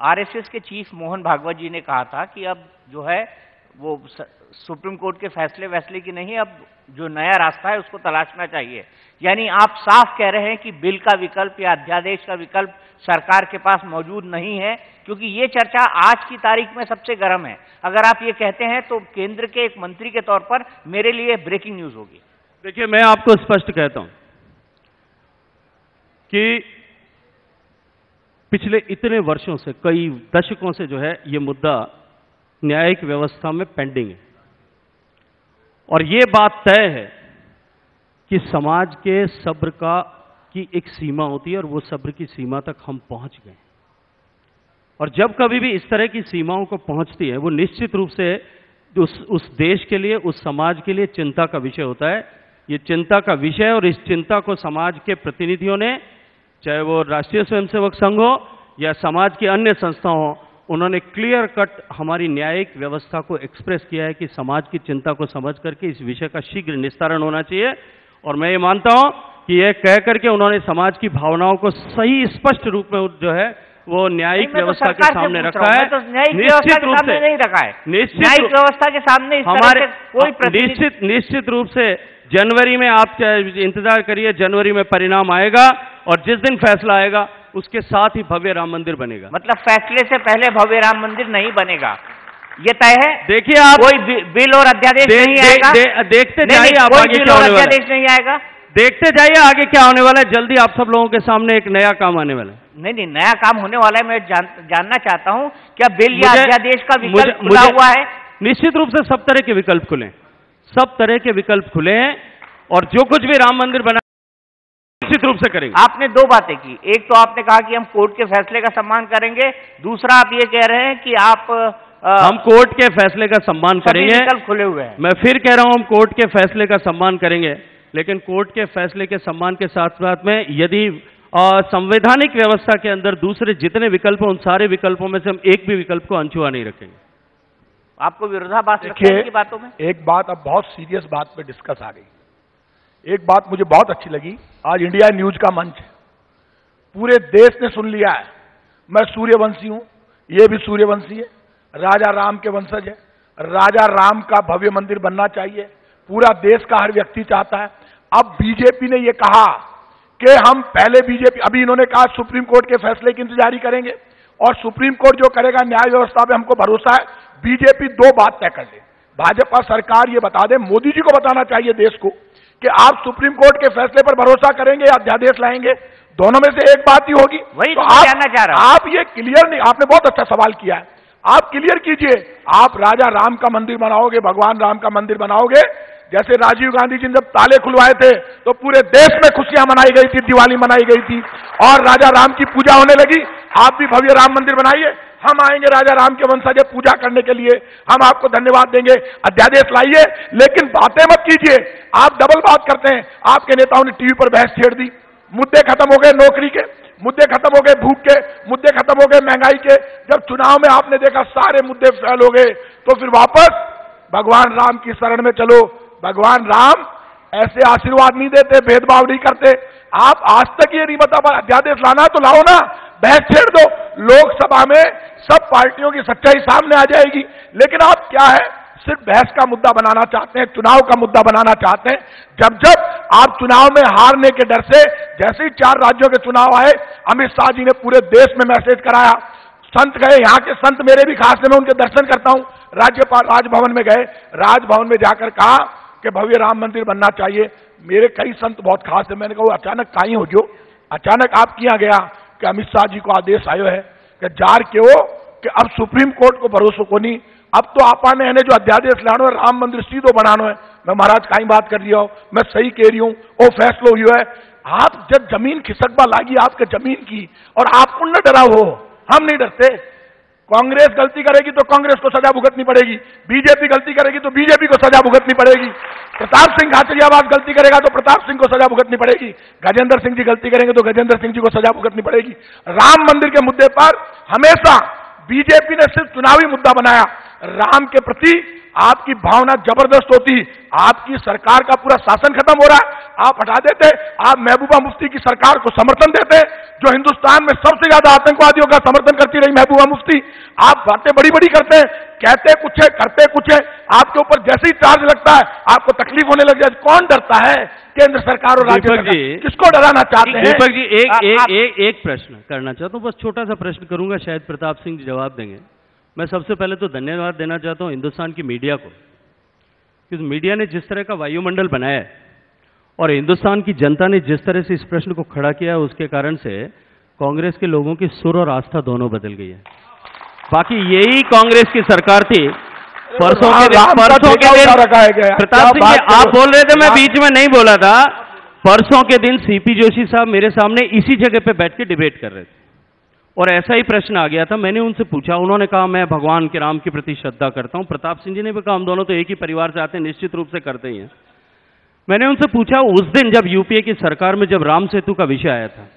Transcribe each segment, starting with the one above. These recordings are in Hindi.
आरएसएस के चीफ मोहन भागवत जी ने कहा था कि अब जो है वो सुप्रीम कोर्ट के फैसले की नहीं, अब जो नया रास्ता है उसको तलाशना चाहिए। यानी आप साफ कह रहे हैं कि बिल का विकल्प या अध्यादेश का विकल्प सरकार के पास मौजूद नहीं है, क्योंकि ये चर्चा आज की तारीख में सबसे गर्म है। अगर आप ये कहते हैं तो केंद्र के एक मंत्री के तौर पर मेरे लिए ब्रेकिंग न्यूज होगी। देखिए, मैं आपको स्पष्ट कहता हूं कि पिछले इतने वर्षों से, कई दशकों से जो है ये मुद्दा न्यायिक व्यवस्था में पेंडिंग है, और ये बात तय है कि समाज के सब्र की एक सीमा होती है और वो सब्र की सीमा तक हम पहुंच गए। और जब कभी भी इस तरह की सीमाओं को पहुंचती है, वो निश्चित रूप से उस देश के लिए, उस समाज के लिए चिंता का विषय होता है। ये चिंता का विषय, और इस चिंता को समाज के प्रतिनिधियों ने, चाहे वो राष्ट्रीय स्वयंसेवक संघ हो या समाज की अन्य संस्था हो, उन्होंने क्लियर कट हमारी न्यायिक व्यवस्था को एक्सप्रेस किया है कि समाज की चिंता को समझ करके इस विषय का शीघ्र निस्तारण होना चाहिए। और मैं ये मानता हूं कि यह कह करके उन्होंने समाज की भावनाओं को सही स्पष्ट रूप में जो है वो न्यायिक व्यवस्था के सामने रखा है। निश्चित रूप से नहीं रखा है, न्यायिक व्यवस्था के सामने हमारे कोई निश्चित रूप से जनवरी में आप इंतजार करिए, जनवरी में परिणाम आएगा और जिस दिन फैसला आएगा उसके साथ ही भव्य राम मंदिर बनेगा। मतलब फैसले से पहले भव्य राम मंदिर नहीं बनेगा, ये तय है। देखिए, आप कोई बिल और अध्यादेश नहीं आएगा, देखते जाइए आप आगे क्या होने वाला है। अध्यादेश नहीं आएगा, देखते जाइए आगे क्या होने वाला है। जल्दी आप सब लोगों के सामने एक नया काम आने वाला है। नहीं, नया काम होने वाला है। मैं जानना चाहता हूं क्या बिल या अध्यादेश का विकल्प खुला हुआ है? निश्चित रूप से सब तरह के विकल्प खुले, सब तरह के विकल्प खुले हैं, और जो कुछ भी राम मंदिर बना निश्चित रूप से करेंगे। आपने दो बातें की, एक तो आपने कहा कि हम कोर्ट के फैसले का सम्मान करेंगे, दूसरा आप ये कह रहे हैं कि हम कोर्ट के फैसले का सम्मान करेंगे। विकल्प खुले हुए हैं। मैं फिर कह रहा हूं, हम कोर्ट के फैसले का सम्मान करेंगे, लेकिन कोर्ट के फैसले के सम्मान के साथ साथ में यदि संवैधानिक व्यवस्था के अंदर दूसरे जितने विकल्प हैं, उन सारे विकल्पों में से हम एक भी विकल्प को अनछुआ नहीं रखेंगे। आपको विरोधाभास लगता है इनकी बातों में? एक बात अब बहुत सीरियस बात पे डिस्कस आ गई। एक बात मुझे बहुत अच्छी लगी, आज इंडिया न्यूज का मंच है, पूरे देश ने सुन लिया है। मैं सूर्यवंशी हूं, ये भी सूर्यवंशी है, राजा राम के वंशज है। राजा राम का भव्य मंदिर बनना चाहिए, पूरा देश का हर व्यक्ति चाहता है। अब बीजेपी ने यह कहा कि हम पहले अभी इन्होंने कहा सुप्रीम कोर्ट के फैसले की इंतजारी करेंगे, और सुप्रीम कोर्ट जो करेगा न्याय व्यवस्था पे हमको भरोसा है। बीजेपी दो बात तय कर ले, भाजपा सरकार ये बता दे, मोदी जी को बताना चाहिए देश को कि आप सुप्रीम कोर्ट के फैसले पर भरोसा करेंगे या अध्यादेश लाएंगे, दोनों में से एक बात ही होगी। वही तो आप जानना चाह रहा हूं। आप ये क्लियर नहीं, आपने बहुत अच्छा सवाल किया है, आप क्लियर कीजिए। आप राजा राम का मंदिर बनाओगे, भगवान राम का मंदिर बनाओगे, जैसे राजीव गांधी जी ने जब ताले खुलवाए थे तो पूरे देश में खुशियां मनाई गई थी, दिवाली मनाई गई थी, और राजा राम की पूजा होने लगी। आप भी भव्य राम मंदिर बनाइए, हम आएंगे राजा राम के वंशज पूजा करने के लिए, हम आपको धन्यवाद देंगे। अध्यादेश लाइए, लेकिन बातें मत कीजिए, आप डबल बात करते हैं। आपके नेताओं ने टीवी पर बहस छेड़ दी, मुद्दे खत्म हो गए नौकरी के, मुद्दे खत्म हो गए भूख के, मुद्दे खत्म हो गए महंगाई के। जब चुनाव में आपने देखा सारे मुद्दे फेल हो गए, तो फिर वापस भगवान राम की शरण में चलो। भगवान राम ऐसे आशीर्वाद नहीं देते, भेदभाव नहीं करते। आप आज तक ये नहीं बता पा, अध्यादेश लाना तो लाओ ना, बहस छेड़ दो, लोकसभा में सब पार्टियों की सच्चाई सामने आ जाएगी। लेकिन आप क्या है, सिर्फ बहस का मुद्दा बनाना चाहते हैं, चुनाव का मुद्दा बनाना चाहते हैं। जब जब आप चुनाव में हारने के डर से, जैसे ही 4 राज्यों के चुनाव आए, अमित शाह जी ने पूरे देश में मैसेज कराया, संत गए, यहाँ के संत मेरे भी खास है, मैं उनके दर्शन करता हूं। राज्यपाल राजभवन में गए, राजभवन में जाकर कहा कि भव्य राम मंदिर बनना चाहिए। मेरे कई संत बहुत खास है, मैंने कहा अचानक काई हो जो, अचानक आप किया गया कि अमित शाह जी को आदेश आयो है कि जार के हो कि अब सुप्रीम कोर्ट को भरोसा को नहीं, अब तो आपा ने जो अध्यादेश लानो है, राम मंदिर सीधो बनानो है। मैं महाराज काई बात कर रही हो, मैं सही कह रही हूं, वो फैसलो हुआ है। आप जब जमीन खिसकबा लागी आपके जमीन की, और आप उन न डराओ हो, हम नहीं डरते। कांग्रेस गलती करेगी तो कांग्रेस को सजा भुगतनी पड़ेगी, बीजेपी गलती करेगी तो बीजेपी को सजा भुगतनी पड़ेगी, प्रताप सिंह खाचरियावास गलती करेगा तो प्रताप सिंह को सजा भुगतनी पड़ेगी, गजेंद्र सिंह जी गलती करेंगे तो गजेंद्र सिंह जी को सजा भुगतनी पड़ेगी। राम मंदिर के मुद्दे पर हमेशा बीजेपी ने सिर्फ चुनावी मुद्दा बनाया, राम के प्रति आपकी भावना जबरदस्त होती, आपकी सरकार का पूरा शासन खत्म हो रहा है, आप हटा देते, आप महबूबा मुफ्ती की सरकार को समर्थन देते, जो हिंदुस्तान में सबसे ज्यादा आतंकवादियों का समर्थन करती रही महबूबा मुफ्ती। आप बातें बड़ी बड़ी करते हैं, कहते कुछ है करते कुछ है, आपके ऊपर जैसे ही चार्ज लगता है आपको तकलीफ होने लग जाए। कौन डरता है? केंद्र सरकार और राज्य सरकार किसको डराना चाहते हैं? दीपक जी एक प्रश्न करना चाहता हूं, बस छोटा सा प्रश्न करूंगा, शायद प्रताप सिंह जी जवाब देंगे। मैं सबसे पहले तो धन्यवाद देना चाहता हूं हिंदुस्तान की मीडिया को, क्योंकि मीडिया ने जिस तरह का वायुमंडल बनाया है और हिंदुस्तान की जनता ने जिस तरह से इस प्रश्न को खड़ा किया है, उसके कारण से कांग्रेस के लोगों की सुर और आस्था दोनों बदल गई है। बाकी यही कांग्रेस की सरकार थी परसों के दिन प्रताप सिंह जी आप बोल रहे थे, मैं बीच में नहीं बोला था। परसों के दिन सीपी जोशी साहब मेरे सामने इसी जगह पे बैठ के डिबेट कर रहे थे और ऐसा ही प्रश्न आ गया था। मैंने उनसे पूछा, उन्होंने कहा मैं भगवान के राम के प्रति श्रद्धा करता हूं। प्रताप सिंह जी ने भी कहा हम दोनों तो एक ही परिवार से आते हैं, निश्चित रूप से करते ही हैं। मैंने उनसे पूछा उस दिन जब यूपीए की सरकार में जब राम सेतु का विषय आया था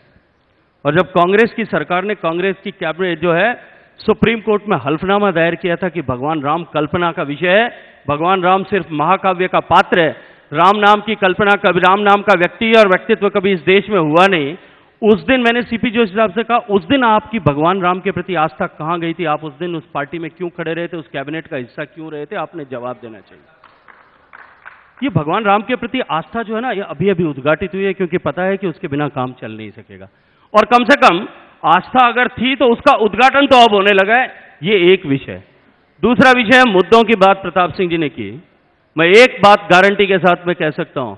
और जब कांग्रेस की सरकार ने, कांग्रेस की कैबिनेट जो है सुप्रीम कोर्ट में हल्फनामा दायर किया था कि भगवान राम कल्पना का विषय है, भगवान राम सिर्फ महाकाव्य का पात्र है, राम नाम की कल्पना कभी, राम नाम का व्यक्ति और व्यक्तित्व कभी इस देश में हुआ नहीं। उस दिन मैंने सीपी जोशी साहब से कहा उस दिन आपकी भगवान राम के प्रति आस्था कहां गई थी? आप उस दिन उस पार्टी में क्यों खड़े रहे थे? उस कैबिनेट का हिस्सा क्यों रहे थे? आपने जवाब देना चाहिए। ये भगवान राम के प्रति आस्था जो है ना, ये अभी अभी उद्घाटित हुई है, क्योंकि पता है कि उसके बिना काम चल नहीं सकेगा और कम से कम आस्था अगर थी तो उसका उद्घाटन तो अब होने लगा है। ये एक विषय। दूसरा विषय है मुद्दों की बात प्रताप सिंह जी ने की। मैं एक बात गारंटी के साथ में कह सकता हूं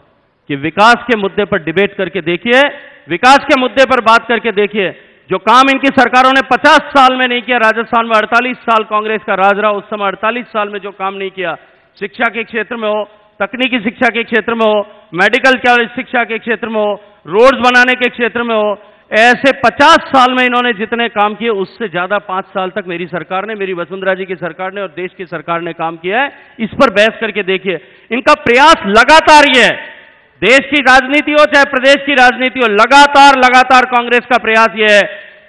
कि विकास के मुद्दे पर डिबेट करके देखिए, विकास के मुद्दे पर बात करके देखिए, जो काम इनकी सरकारों ने 50 साल में नहीं किया, राजस्थान में 48 साल कांग्रेस का राज रहा, उस समय 48 साल में जो काम नहीं किया, शिक्षा के क्षेत्र में हो, तकनीकी शिक्षा के क्षेत्र में हो, मेडिकल शिक्षा के क्षेत्र में हो, रोड्स बनाने के क्षेत्र में हो, ऐसे 50 साल में इन्होंने जितने काम किए उससे ज्यादा 5 साल तक मेरी सरकार ने, मेरी वसुंधरा जी की सरकार ने और देश की सरकार ने काम किया है। इस पर बहस करके देखिए, इनका प्रयास लगातार ये है, देश की राजनीति हो चाहे प्रदेश की राजनीति हो, लगातार कांग्रेस का प्रयास यह है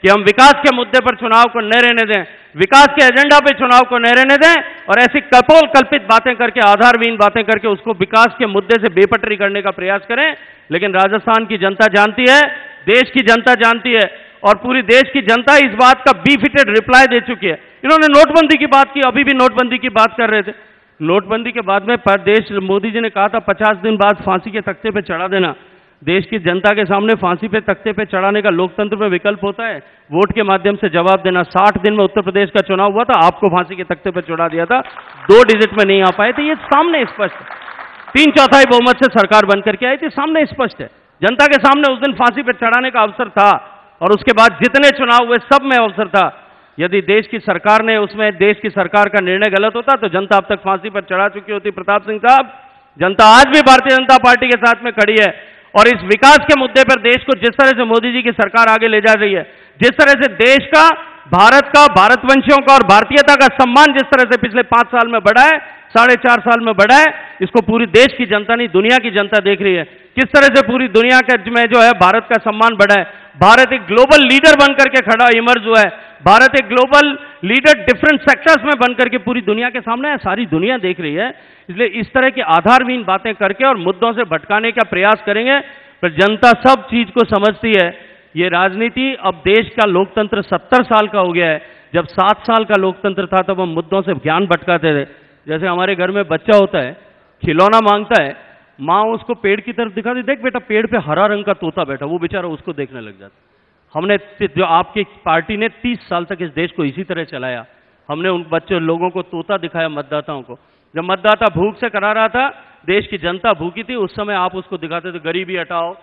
कि हम विकास के मुद्दे पर चुनाव को न रहने दें, विकास के एजेंडा पे चुनाव को न रहने दें और ऐसी कपोल कल्पित बातें करके, आधारहीन बातें करके उसको विकास के मुद्दे से बेपटरी करने का प्रयास करें। लेकिन राजस्थान की जनता जानती है, देश की जनता जानती है और पूरी देश की जनता इस बात का बीफिटेड रिप्लाई दे चुकी है। इन्होंने नोटबंदी की बात की, अभी भी नोटबंदी की बात कर रहे थे। नोटबंदी के बाद में प्रदेश मोदी जी ने कहा था 50 दिन बाद फांसी के तख्ते पे चढ़ा देना। देश की जनता के सामने फांसी पे तख्ते पे चढ़ाने का लोकतंत्र में विकल्प होता है, वोट के माध्यम से जवाब देना। 60 दिन में उत्तर प्रदेश का चुनाव हुआ था, आपको फांसी के तख्ते पे चढ़ा दिया था, 2 डिजिट में नहीं आ पाए थे। ये सामने स्पष्ट है, 3/4 बहुमत से सरकार बन करके आई थी, सामने स्पष्ट है। जनता के सामने उस दिन फांसी पे चढ़ाने का अवसर था और उसके बाद जितने चुनाव हुए सब में अवसर था। यदि देश की सरकार ने उसमें, देश की सरकार का निर्णय गलत होता तो जनता अब तक फांसी पर चढ़ा चुकी होती। प्रताप सिंह साहब, जनता आज भी भारतीय जनता पार्टी के साथ में खड़ी है और इस विकास के मुद्दे पर देश को जिस तरह से मोदी जी की सरकार आगे ले जा रही है, जिस तरह से देश का, भारत का, भारतवंशियों का और भारतीयता का सम्मान जिस तरह से पिछले 5 साल में बढ़ा है, 4.5 साल में बढ़ा है, इसको पूरी देश की जनता नहीं दुनिया की जनता देख रही है। किस तरह से पूरी दुनिया के में जो है भारत का सम्मान बढ़ा है। भारत एक ग्लोबल लीडर बनकर के खड़ा इमर्ज हुआ है। भारत एक ग्लोबल लीडर डिफरेंट सेक्टर्स में बनकर के पूरी दुनिया के सामने है, सारी दुनिया देख रही है। इसलिए इस तरह की आधारहीन बातें करके और मुद्दों से भटकाने का प्रयास करेंगे, पर जनता सब चीज को समझती है। ये राजनीति, अब देश का लोकतंत्र 70 साल का हो गया है। जब 7 साल का लोकतंत्र था तब हम मुद्दों से ज्ञान भटकाते थे। जैसे हमारे घर में बच्चा होता है, खिलौना मांगता है, माँ उसको पेड़ की तरफ दिखाती, देख बेटा पेड़ पे हरा रंग का तोता बैठा, वो बेचारा उसको देखने लग जाता। हमने, जो आपकी पार्टी ने 30 साल तक इस देश को इसी तरह चलाया। हमने उन बच्चे लोगों को तोता दिखाया, मतदाताओं को। जब मतदाता भूख से करा रहा था, देश की जनता भूखी थी, उस समय आप उसको दिखाते थे गरीबी हटाओ,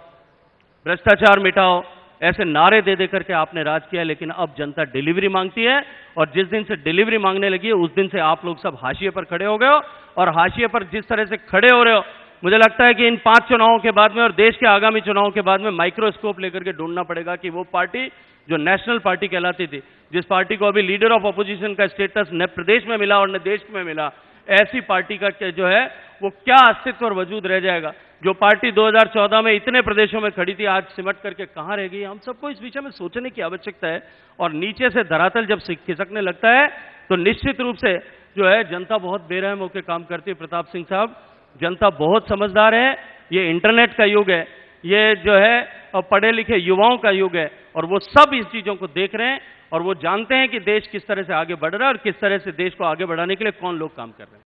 भ्रष्टाचार मिटाओ, ऐसे नारे दे दे करके आपने राज किया। लेकिन अब जनता डिलीवरी मांगती है और जिस दिन से डिलीवरी मांगने लगी है उस दिन से आप लोग सब हाशिए पर खड़े हो गए हो। और हाशिए पर जिस तरह से खड़े हो रहे हो, मुझे लगता है कि इन 5 चुनावों के बाद में और देश के आगामी चुनावों के बाद में माइक्रोस्कोप लेकर के ढूंढना पड़ेगा कि वो पार्टी जो नेशनल पार्टी कहलाती थी, जिस पार्टी को अभी लीडर ऑफ अपोजिशन का स्टेटस न प्रदेश में मिला और न देश में मिला, ऐसी पार्टी का जो है वो क्या अस्तित्व और वजूद रह जाएगा। जो पार्टी 2014 में इतने प्रदेशों में खड़ी थी, आज सिमट करके कहां रह गई। हम सबको इस विषय में सोचने की आवश्यकता है और नीचे से धरातल जब खिसकने लगता है तो निश्चित रूप से जो है जनता बहुत बेरहम होकर काम करती है। प्रताप सिंह साहब, जनता बहुत समझदार है। ये इंटरनेट का युग है, ये जो है पढ़े लिखे युवाओं का युग है, और वो सब इस चीजों को देख रहे हैं और वो जानते हैं कि देश किस तरह से आगे बढ़ रहा है और किस तरह से देश को आगे बढ़ाने के लिए कौन लोग काम कर रहे हैं।